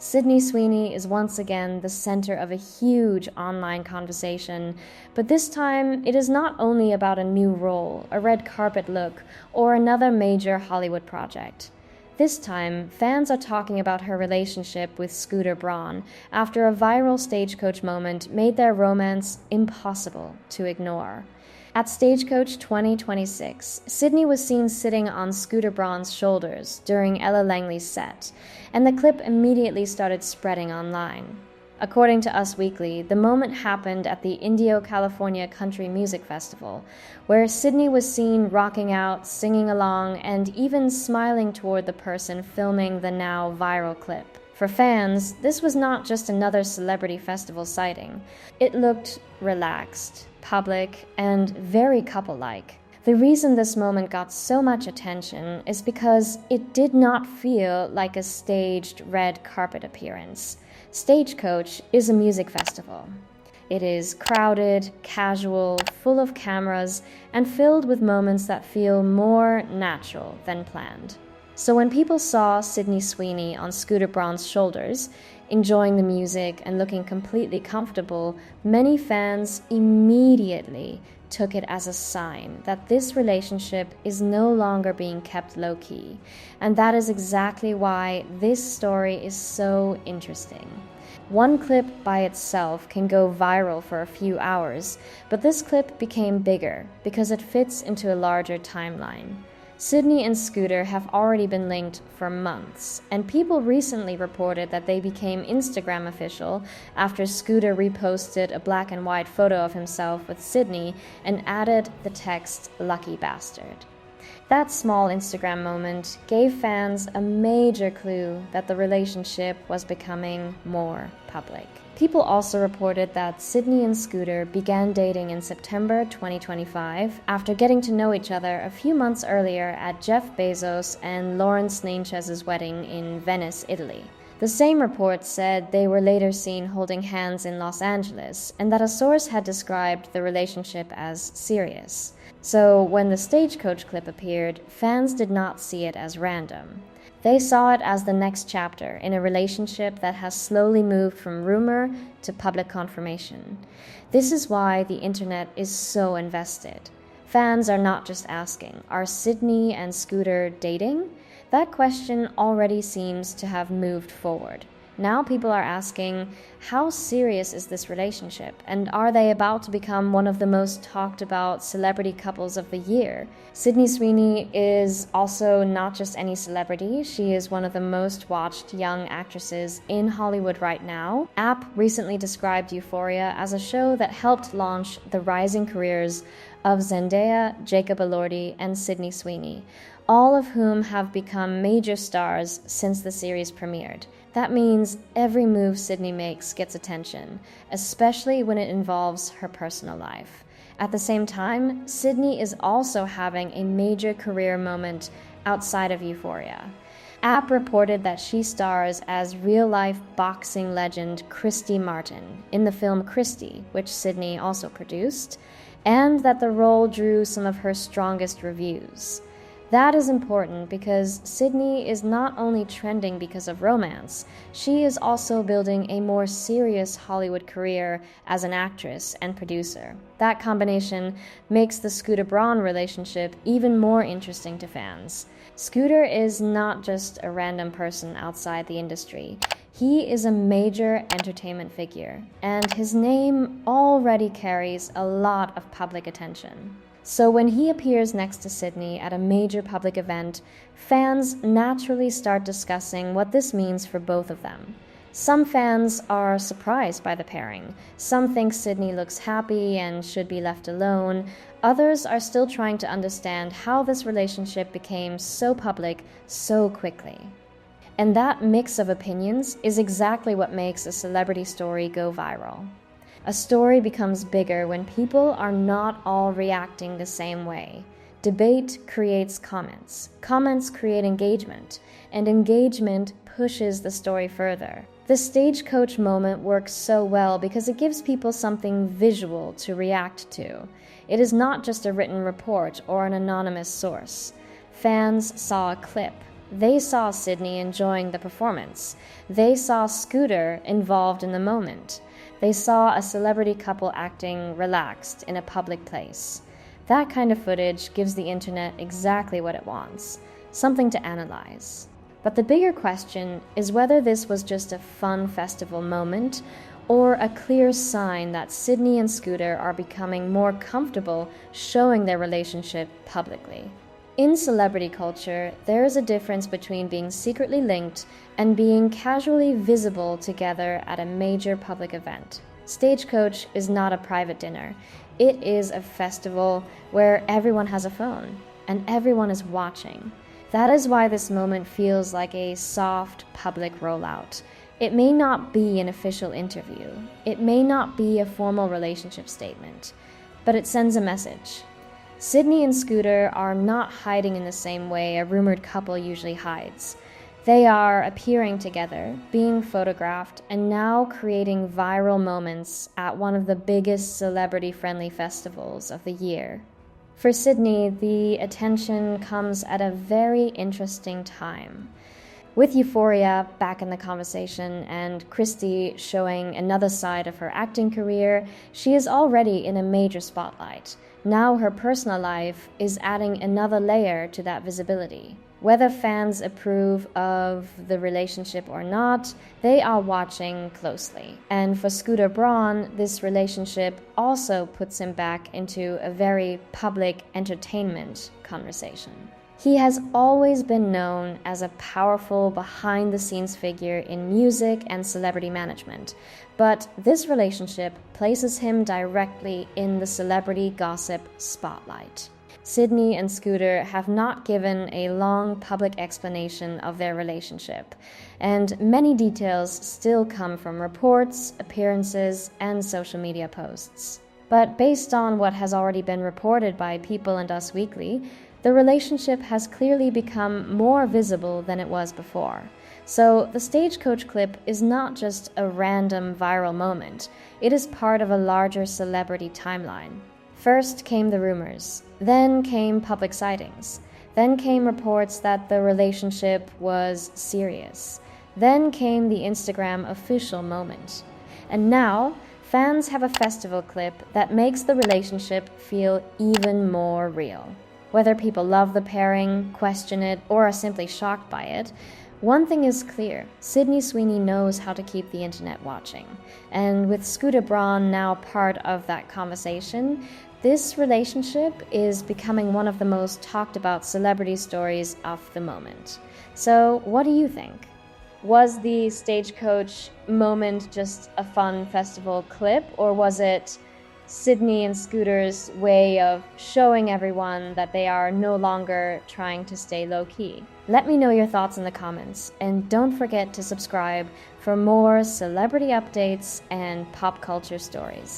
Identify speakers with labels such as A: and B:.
A: Sydney Sweeney is once again the center of a huge online conversation, but this time it is not only about a new role, a red carpet look, or another major Hollywood project. This time, fans are talking about her relationship with Scooter Braun after a viral Stagecoach moment made their romance impossible to ignore. At Stagecoach 2026, Sydney was seen sitting on Scooter Braun's shoulders during Ella Langley's set, and the clip immediately started spreading online. According to Us Weekly, the moment happened at the Indio, California Country Music Festival, where Sydney was seen rocking out, singing along, and even smiling toward the person filming the now viral clip. For fans, this was not just another celebrity festival sighting. It looked relaxed, public, and very couple-like. The reason this moment got so much attention is because it did not feel like a staged red carpet appearance. Stagecoach is a music festival. It is crowded, casual, full of cameras, and filled with moments that feel more natural than planned. So when people saw Sydney Sweeney on Scooter Braun's shoulders, enjoying the music and looking completely comfortable, many fans immediately took it as a sign that this relationship is no longer being kept low-key. And that is exactly why this story is so interesting. One clip by itself can go viral for a few hours, but this clip became bigger because it fits into a larger timeline. Sydney and Scooter have already been linked for months, and people recently reported that they became Instagram official after Scooter reposted a black and white photo of himself with Sydney and added the text "lucky bastard." That small Instagram moment gave fans a major clue that the relationship was becoming more public. People also reported that Sydney and Scooter began dating in September 2025 after getting to know each other a few months earlier at Jeff Bezos and Lawrence Nanchez's wedding in Venice, Italy. The same report said they were later seen holding hands in Los Angeles, and that a source had described the relationship as serious. So when the Stagecoach clip appeared, fans did not see it as random. They saw it as the next chapter in a relationship that has slowly moved from rumor to public confirmation. This is why the internet is so invested. Fans are not just asking, are Sydney and Scooter dating? That question already seems to have moved forward. Now people are asking, how serious is this relationship? And are they about to become one of the most talked about celebrity couples of the year? Sydney Sweeney is also not just any celebrity. She is one of the most watched young actresses in Hollywood right now. App recently described Euphoria as a show that helped launch the rising careers of Zendaya, Jacob Elordi, and Sydney Sweeney, all of whom have become major stars since the series premiered. That means every move Sydney makes gets attention, especially when it involves her personal life. At the same time, Sydney is also having a major career moment outside of Euphoria. App reported that she stars as real-life boxing legend Christy Martin in the film Christy, which Sydney also produced, and that the role drew some of her strongest reviews. That is important because Sydney is not only trending because of romance, she is also building a more serious Hollywood career as an actress and producer. That combination makes the Scooter Braun relationship even more interesting to fans. Scooter is not just a random person outside the industry. He is a major entertainment figure, and his name already carries a lot of public attention. So when he appears next to Sydney at a major public event, fans naturally start discussing what this means for both of them. Some fans are surprised by the pairing. Some think Sydney looks happy and should be left alone. Others are still trying to understand how this relationship became so public so quickly. And that mix of opinions is exactly what makes a celebrity story go viral. A story becomes bigger when people are not all reacting the same way. Debate creates comments. Comments create engagement, and engagement pushes the story further. The Stagecoach moment works so well because it gives people something visual to react to. It is not just a written report or an anonymous source. Fans saw a clip, They saw Sydney enjoying the performance. They saw Scooter involved in the moment. They saw a celebrity couple acting relaxed in a public place. That kind of footage gives the internet exactly what it wants, something to analyze. But the bigger question is whether this was just a fun festival moment or a clear sign that Sydney and Scooter are becoming more comfortable showing their relationship publicly. In celebrity culture, there is a difference between being secretly linked and being casually visible together at a major public event. Stagecoach is not a private dinner. It is a festival where everyone has a phone and everyone is watching. That is why this moment feels like a soft public rollout. It may not be an official interview. It may not be a formal relationship statement, but it sends a message. Sydney and Scooter are not hiding in the same way a rumored couple usually hides. They are appearing together, being photographed, and now creating viral moments at one of the biggest celebrity-friendly festivals of the year. For Sydney, the attention comes at a very interesting time. With Euphoria back in the conversation and Christy showing another side of her acting career, she is already in a major spotlight. Now her personal life is adding another layer to that visibility. Whether fans approve of the relationship or not, they are watching closely. And for Scooter Braun, this relationship also puts him back into a very public entertainment conversation. He has always been known as a powerful behind-the-scenes figure in music and celebrity management, but this relationship places him directly in the celebrity gossip spotlight. Sydney and Scooter have not given a long public explanation of their relationship, and many details still come from reports, appearances, and social media posts. But based on what has already been reported by People and Us Weekly, the relationship has clearly become more visible than it was before. So the Stagecoach clip is not just a random viral moment, it is part of a larger celebrity timeline. First came the rumors, then came public sightings, then came reports that the relationship was serious, then came the Instagram official moment. And now, fans have a festival clip that makes the relationship feel even more real. Whether people love the pairing, question it, or are simply shocked by it, one thing is clear: Sydney Sweeney knows how to keep the internet watching. And with Scooter Braun now part of that conversation, this relationship is becoming one of the most talked about celebrity stories of the moment. So, what do you think? Was the Stagecoach moment just a fun festival clip, or was it Sydney and Scooter's way of showing everyone that they are no longer trying to stay low-key? Let me know your thoughts in the comments, and don't forget to subscribe for more celebrity updates and pop culture stories.